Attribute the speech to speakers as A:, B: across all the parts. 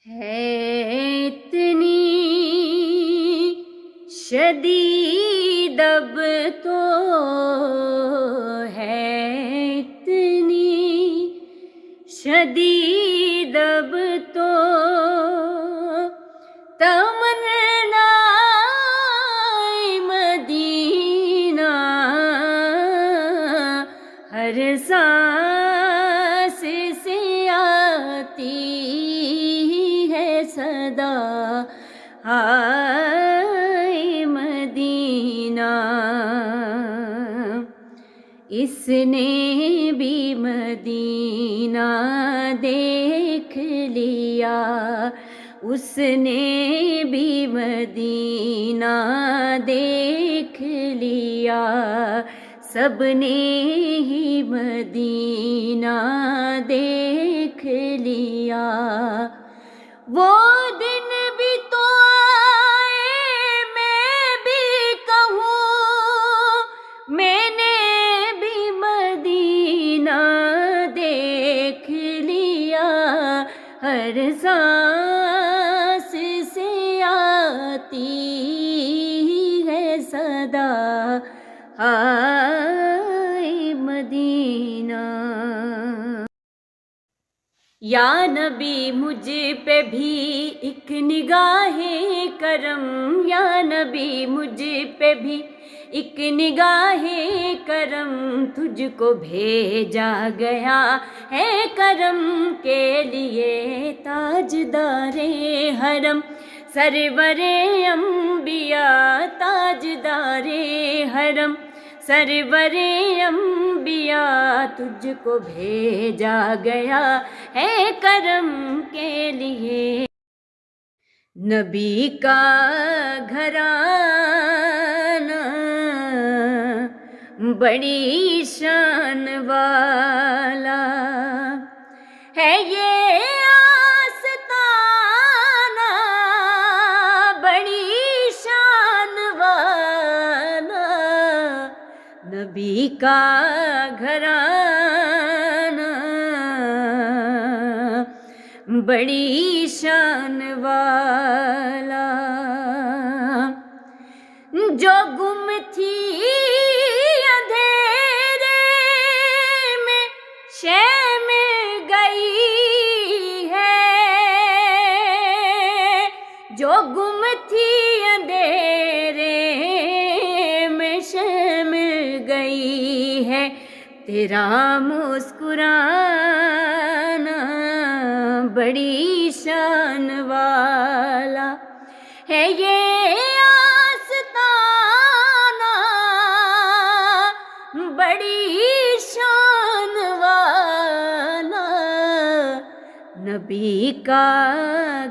A: ہے اتنی شدید اب تو ہے اتنی شدید اب تو تمنا مدینہ ہر سانس سے آتی ہے صدا ہائے مدینہ اس نے بھی مدینہ دیکھ لیا اس نے بھی مدینہ دیکھ لیا سب نے ہی مدینہ دیکھ لیا وہ دن بھی تو آئے میں بھی کہوں میں نے بھی مدینہ دیکھ لیا ہر سانس سے آتی ہے صدا ہائے مدینہ یا نبی مجھ پہ بھی ایک نگاہ کرم یا نبی مجھ پہ بھی ایک نگاہ کرم تجھ کو بھیجا گیا ہے کرم کے لیے تاجدار حرم سرور انبیاء تاجدار حرم سرور انبیاء تجھ کو بھیجا گیا ہے کرم کے لیے نبی کا گھرانہ بڑی شان والا ہے یہ آستانہ بڑی شان والا نبی کا گھرانہ بڑی شان والا جو گم تھی اندھیرے میں شے مل گئی ہے جو گم تھی اندھیرے میں شے مل گئی ہے تیرا مسکرانا بڑی شان والا ہے یہ آستانہ بڑی شان والا نبی کا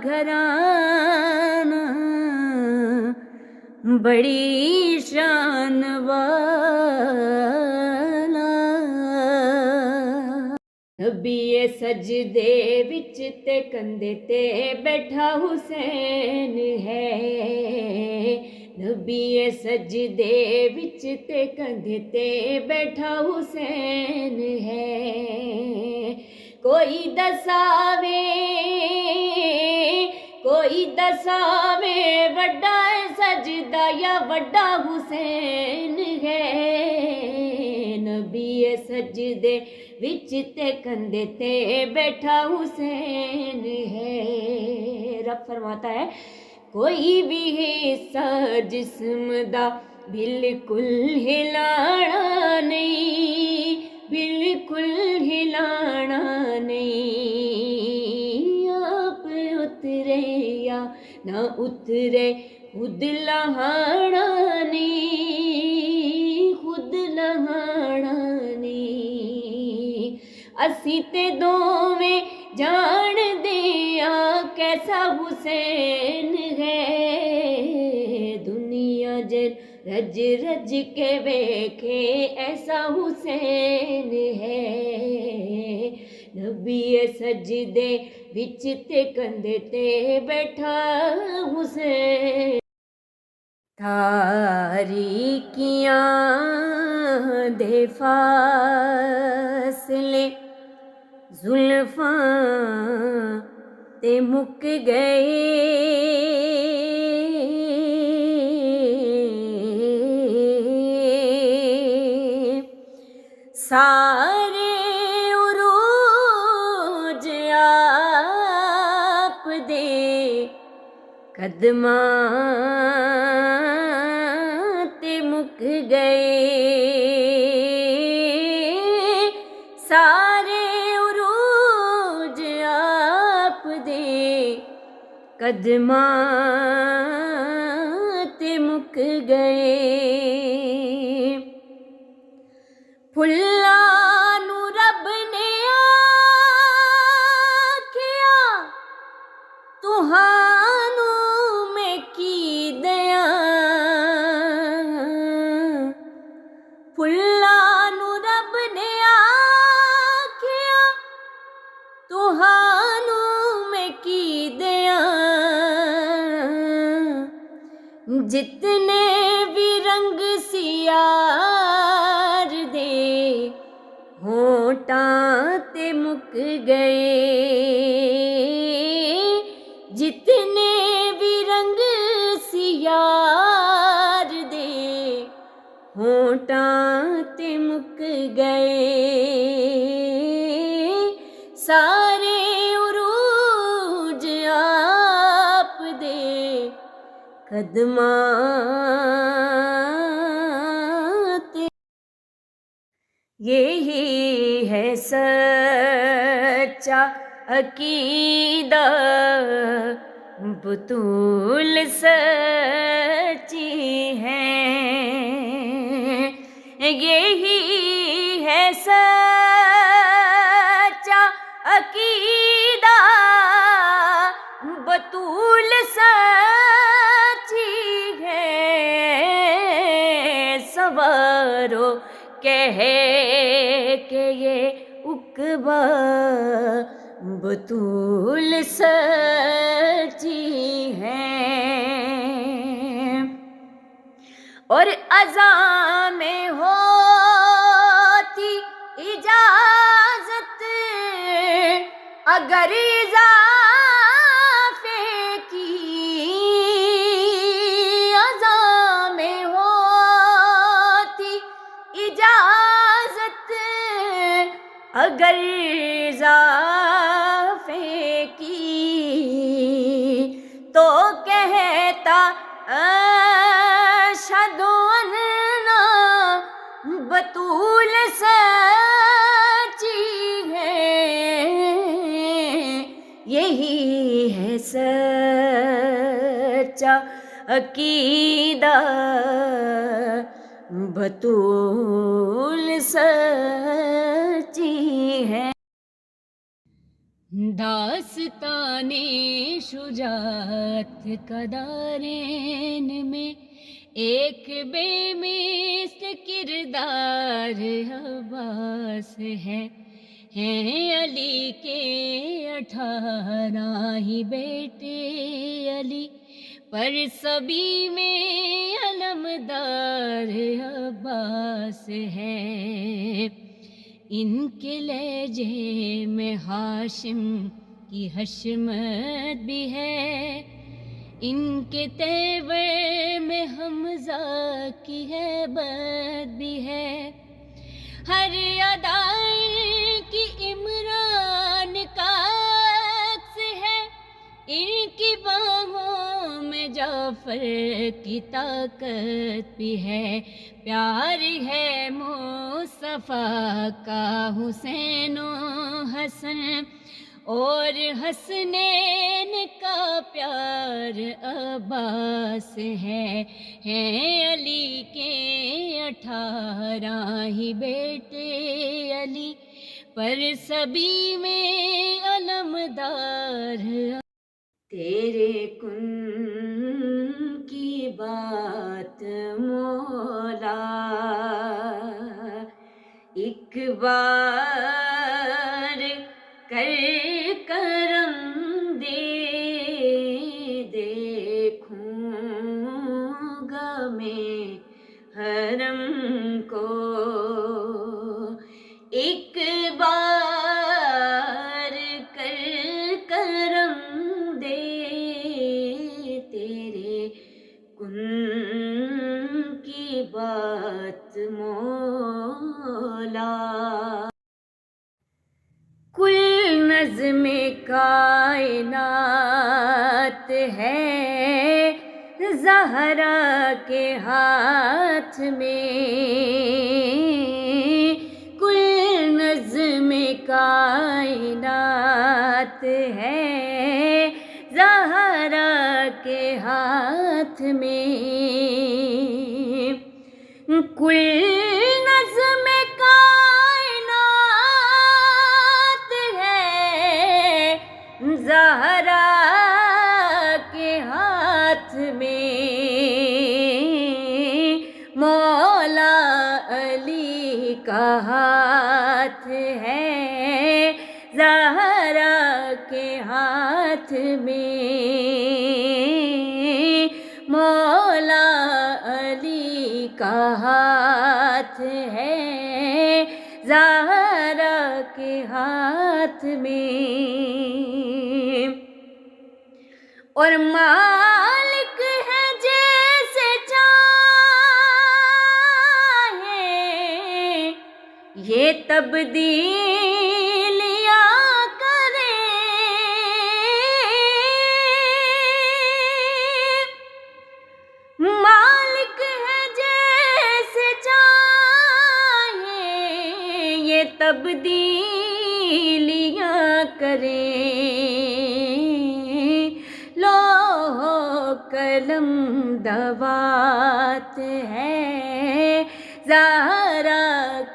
A: گھرانہ بڑی شان والا نبی سجدے وچ تے کندھے تے بیٹھا حسین ہے نبی سجدے وچ تے کندھے تے بیٹھا حسین ہے کوئی دساوے وڈا سجدہ یا وڈا حسین ہے نبی سجدے وچ تے کندھے تے بیٹھا حسین ہے رب فرماتا ہے کوئی بھی حصہ جسم دا بالکل ہلانا نہیں بالکل ہلانا نہیں آپ اترے یا نہ اترے خود لہانا نہیں خود لہانا نہیں اسی تے دوویں جان دیا کیسا حسین ہے دنیا رج رج کے ویکھے ایسا حسین ہے نبی سجدے وچ تے کندھے تے بیٹھا حسین تاریکیاں دے فاصلے زلفاں تے مک گئے سارے عروج آپ دے قدماں تے مک گئے سارے عروج آپ دے قدماں تے مک گئے پھلاں نو رب نے آکھیا تہانوں میں کی دیاں پھلاں نو رب نے آکھیا تہانوں میں کی دیاں جتنے بھی رنگ سیار دے ہونٹاں تے مک گئے جتنے بھی رنگ سیار دے ہونٹاں تے مک گئے سارے عروج آپ دے قدماں تے یہی ہے سچا عقیدہ بطول سچی ہیں یہی ہے سچا عقیدہ بطول سچی ہے سوارو کہے کہ یہ عقبہ بطول سچی ہیں اور ازاں میں ہوتی اجازت اگر اضافے کی ازاں میں ہوتی اجازت اگر اضافے کی تو کہتا اشہد ان بطول سچی ہے یہی ہے سچا عقیدہ بطول سچی ہے داستان شجاعت کا دارین میں ایک بے مثل کردار عباس ہے ہیں علی کے 18 ہی بیٹے علی پر سبھی میں علمدار عباس ہے ان کے لہجے میں ہاشم کی حشمت بھی ہے ان کے تیور میں حمزہ کی ہیبت بھی ہے ہر ادا کی عمران کا عکس ہے ان کی باہوں میں جعفر کی طاقت بھی ہے پیار ہے مصطفیٰ کا حسین و حسن اور حسنین کا پیار عباس ہے ہیں علی کے 18 ہی بیٹے علی پر سبھی میں علمدار تیرے کن کی بات مولا ایک بار کر کرم دے دیکھوں گا میں حرم کو ایک بار کر کرم کائنات ہے زہرا کے ہاتھ میں، کل نظم کائنات ہے زہرا کے ہاتھ میں، کل نظم کائنات ہے زہرا کے ہاتھ میں، مولا علی کا ہاتھ ہے زہرا کے ہاتھ میں، مولا علی کا ہاتھ ہے زہرا کے ہاتھ میں، اور مالک ہے جیسے چاہے یہ تبدیلیاں کرے، مالک ہے جیسے چاہے یہ تبدیلیاں کرے، لوح قلم دوات ہے زہرا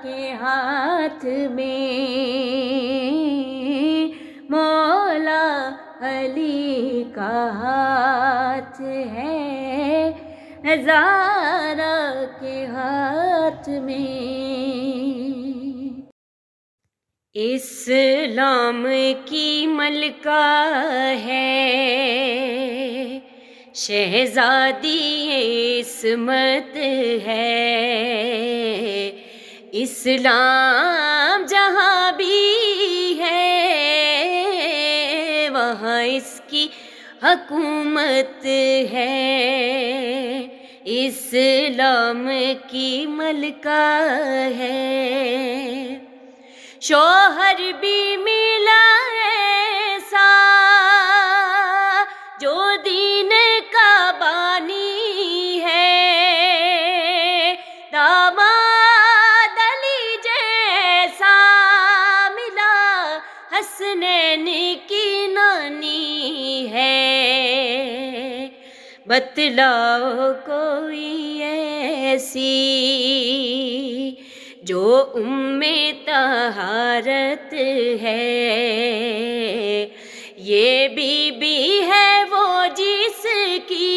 A: کے ہاتھ میں، مولا علی کا ہاتھ ہے زہرا کے ہاتھ میں۔ اسلام کی ملکہ ہے شہزادی عصمت ہے، اسلام جہاں بھی ہے وہاں اس کی حکومت ہے، اسلام کی ملکہ ہے، شوہر بھی ملا ایسا جو دین کا بانی ہے، داماد علی جیسا ملا حسنین کی نانی ہے، بتلاؤ کوئی ایسی جو طہارت ہے، یہ بی بی ہے وہ جس کی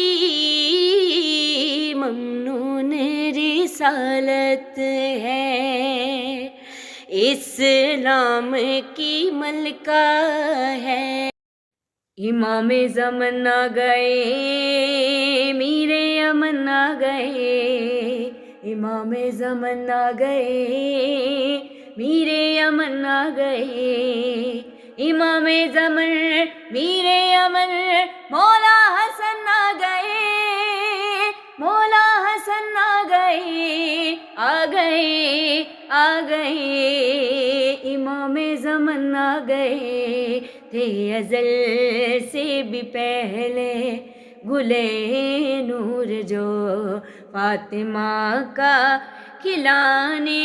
A: ممنون رسالت ہے، اسلام کی ملکہ ہے، امام زمن آ گئے میرے امن آ گئے، امام زمن آ گئے میرے امن آ گئے، امام زمن میرے امن مولا حسن آ گئے، مولا حسن آ گئے آ گئے آ گئے، امام زمن آ گئے، تھے ازل سے بھی پہلے گلے نور جو فاطمہ کا کھلانے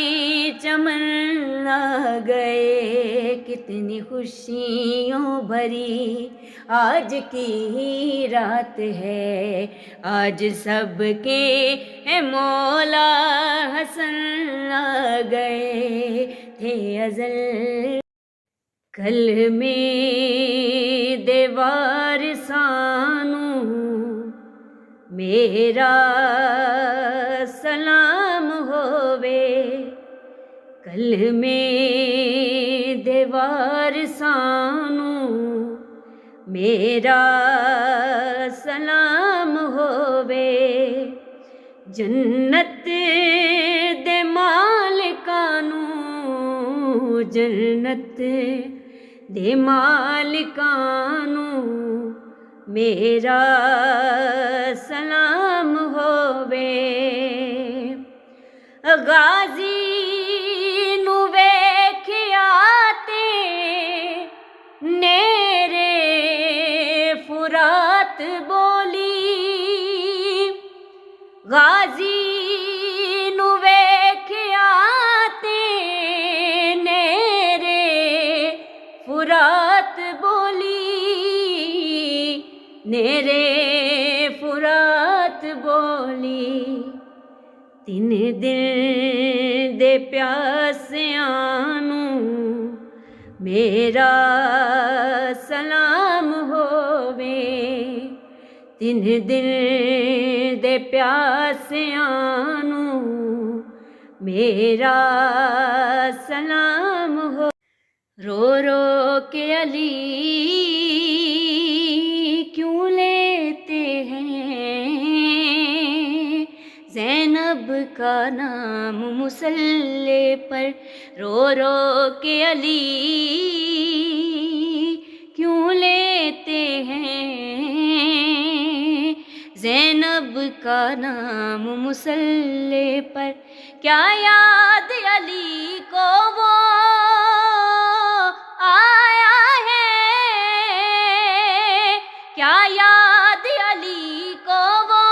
A: چمن آ گئے، کتنی خوشیوں بھری آج کی رات ہے، آج سب کے مولا حسن آ گئے، تھے ازل کل میں دیوار سانو میرا سلام ہووے، کل میں دیوار سانو میرا سلام ہووے، جنت دے مالکانو جنت دے مالکانو میرا سلام ہووے، غازی نو ویکھیا تے نیرے نیرے فرات بولی تین دل دے پیاسیاں نوں میرا سلام ہووے تین دل دے پیاسیاں نوں میرا سلام ہو رو رو کے علی کیوں لیتے ہیں زینب کا نام مصلی پر رو رو کے علی کیوں لیتے ہیں زینب کا نام مصلی پر کیا یاد علی کو وہ آیا ہے کیا یاد علی کو وہ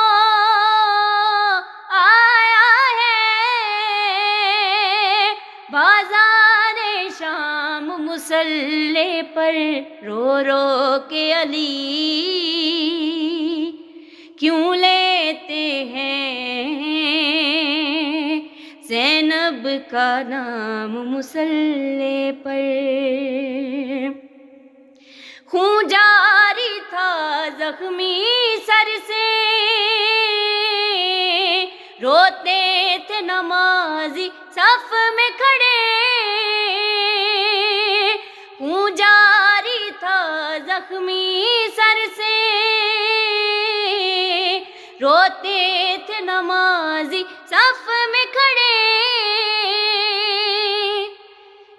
A: آیا ہے بازار شام مصلی پر رو رو کے علی کیوں لیتے ہیں زینب کا نام مصلی پر خون جاری تھا زخمی سر سے روتے تھے نمازی صف میں کھڑے خون جاری تھا زخمی سر سے روتے تھے نمازی صف میں کھڑے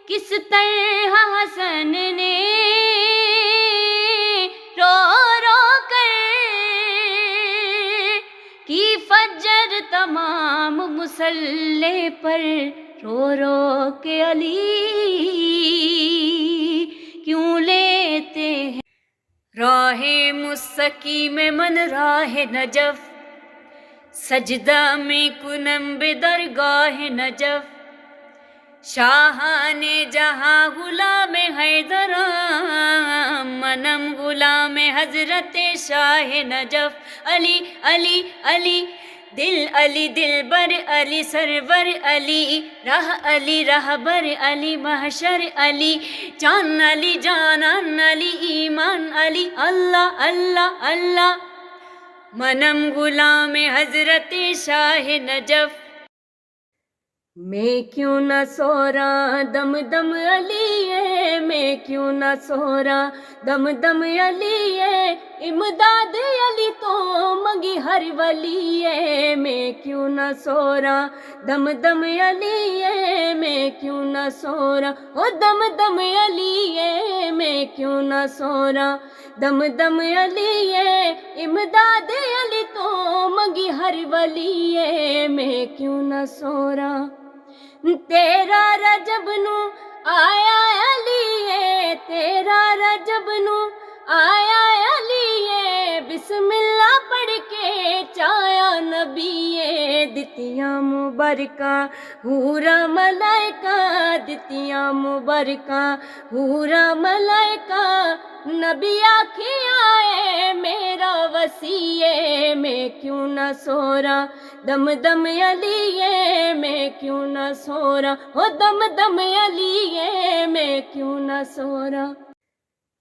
A: کس طرح حسن نے رو رو کر کی فجر تمام مصلی پر رو رو کے علی کیوں لیتے ہیں راہ مستقیم من راہ نجف سجدہ میں کنم بے درگاہ نجف شاہان جہاں غلام حیدر منم غلام حضرت شاہ نجف علی علی علی دل بر علی سرور علی رہبر علی محشر علی جان علی جانان علی ایمان علی اللہ اللہ اللہ منم غلام حضرت شاہ نجف میں کیوں نہ سو رہا دم دم علی ہے میں کیوں نہ سو رہا دم دم علی ہے امداد علی تو منگی ہر ولی ہے میں کیوں نہ سو رہا دم دم علی ہے میں کیوں نہ سو رہا او دم دم علی ہے میں کیوں نہ سو رہا دم دم علی ہے امداد علی تو منگی ہر ولی ہے میں کیوں نہ سو رہا تیرا رجب نو آیا علی ہے تیرا رجب نو آیا علی ہے بسم اللہ پڑھ کے چایا نبی ہے دتیاں مبارکاں حورا ملائکہ دتیاں مبارکاں حورا ملائکہ نبی آکھے آئے میرا وسیع ہے میں کیوں نہ سو رہا دم دم علی ہے میں کیوں نہ سو رہا ہو دم دم علی ہے میں کیوں نہ سو رہا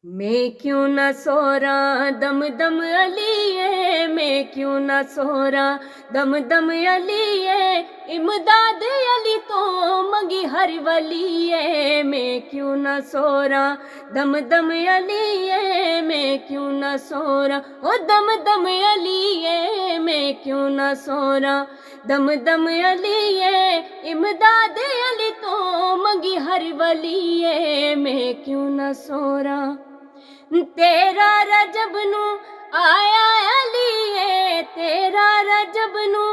A: میں کیوں نہ سو رہا دم دم علی ہے میں کیوں نہ سو رہا دم دم علی ہے امداد علی تو منگی ہر ولی ہے میں کیوں نہ سو رہا دم دم علی ہے میں کیوں نہ سو رہا او دم دم علی ہے میں کیوں نہ سو رہا دم دم علی ہے امداد علی تو منگی ہر ولی ہے میں کیوں نہ سو رہا تیرا رجب نو آیا علی ہے تیرا رجب نو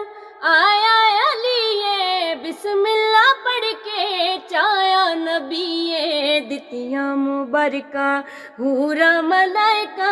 A: آیا علی ہے بسم اللہ پڑھ کے چایا نبی ہے دتیاں مبارکاں حورا ملائکہ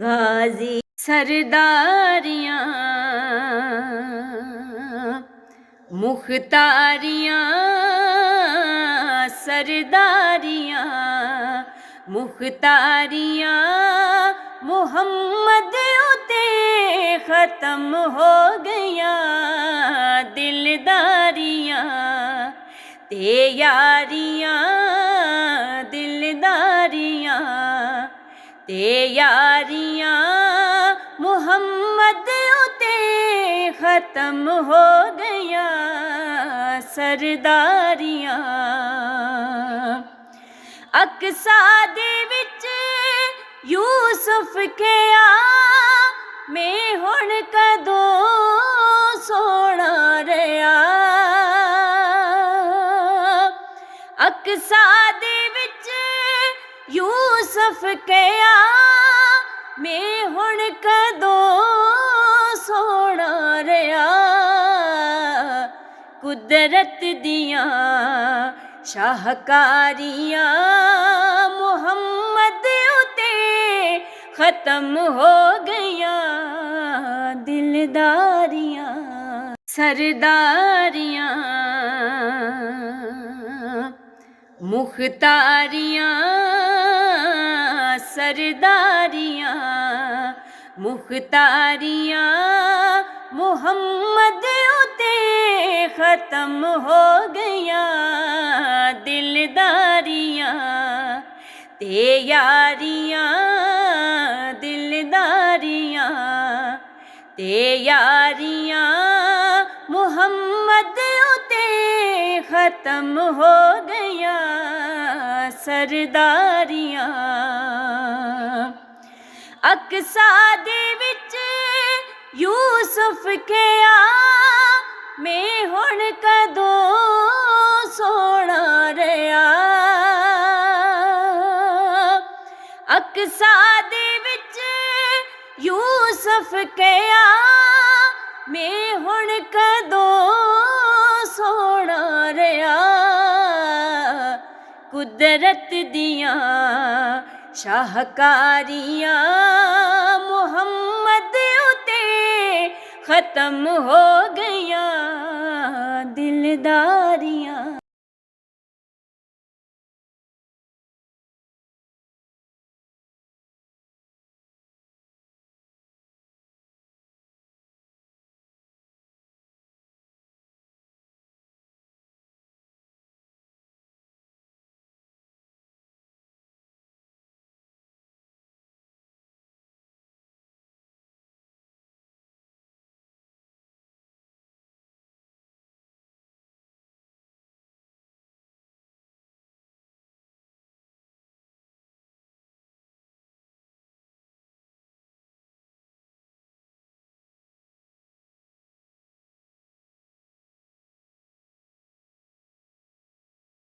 A: غازی سرداریاں مختاریاں سرداریاں مختاریاں محمد اتے ختم ہو گیا دلداریاں تے یاریاں دلداریاں تے یاریاں محمد اتے ختم ہو گیا سرداریاں اقصا دے وچ یوسف کے میں ہن کدوں سونا رہیا اقصا دے وچ یوسف کے میں ہن کدوں سونا رہیا قدرت دیاں شاہکاریاں محمد اتے ختم ہو گیا دلداریاں سرداریاں مختاریاں سرداریاں مختاریاں محمد اتے ختم ہو گیا دلداریاں تے یاریاں دلداریاں تے یاریاں محمد اتے ختم ہو گیا سرداریاں اقصا دے وچ یوسف کے میں ہن کدوں سونا رہیا اقصا دے وچ یوسف کے میں ہن کدوں سونا رہیا قدرت دیاں شاہکاریاں محمد اتے ختم ہو گیا دلداریاں